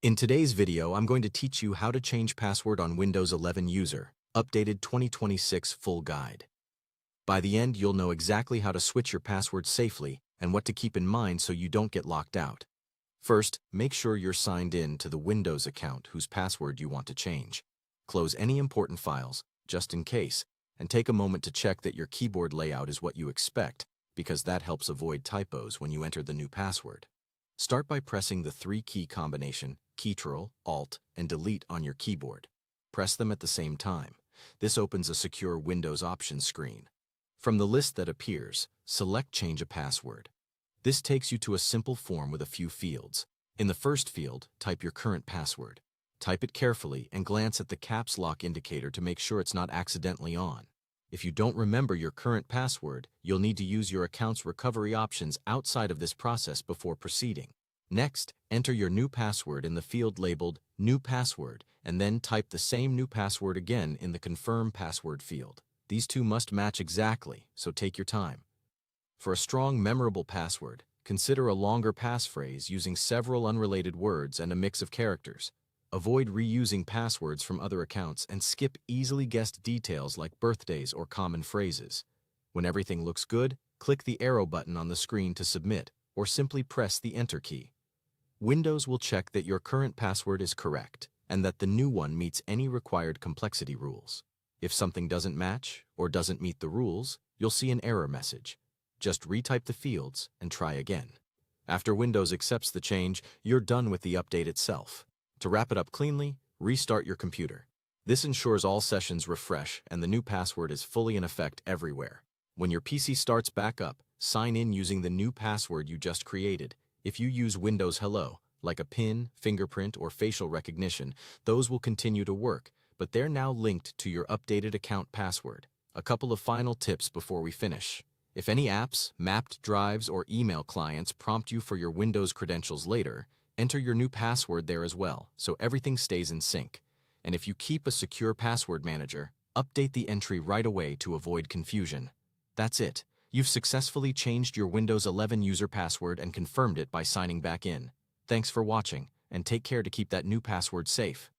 In today's video, I'm going to teach you how to change password on Windows 11 User, updated 2026 full guide. By the end, you'll know exactly how to switch your password safely and what to keep in mind so you don't get locked out. First, make sure you're signed in to the Windows account whose password you want to change. Close any important files, just in case, and take a moment to check that your keyboard layout is what you expect, because that helps avoid typos when you enter the new password. Start by pressing the three-key combination, Ctrl, Alt, and Delete on your keyboard. Press them at the same time. This opens a secure Windows options screen. From the list that appears, select Change a Password. This takes you to a simple form with a few fields. In the first field, type your current password. Type it carefully and glance at the caps lock indicator to make sure it's not accidentally on. If you don't remember your current password, you'll need to use your account's recovery options outside of this process before proceeding. Next, enter your new password in the field labeled New Password, and then type the same new password again in the Confirm Password field. These two must match exactly, so take your time. For a strong, memorable password, consider a longer passphrase using several unrelated words and a mix of characters. Avoid reusing passwords from other accounts and skip easily guessed details like birthdays or common phrases. When everything looks good, click the arrow button on the screen to submit, or simply press the Enter key. Windows will check that your current password is correct and that the new one meets any required complexity rules. If something doesn't match or doesn't meet the rules, you'll see an error message. Just retype the fields and try again. After Windows accepts the change, you're done with the update itself. To wrap it up cleanly, restart your computer. This ensures all sessions refresh and the new password is fully in effect everywhere. When your PC starts back up, sign in using the new password you just created. If you use Windows Hello, like a PIN, fingerprint, or facial recognition, those will continue to work, but they're now linked to your updated account password. A couple of final tips before we finish. If any apps, mapped drives, or email clients prompt you for your Windows credentials later, enter your new password there as well, so everything stays in sync. And if you keep a secure password manager, update the entry right away to avoid confusion. That's it. You've successfully changed your Windows 11 user password and confirmed it by signing back in. Thanks for watching, and take care to keep that new password safe.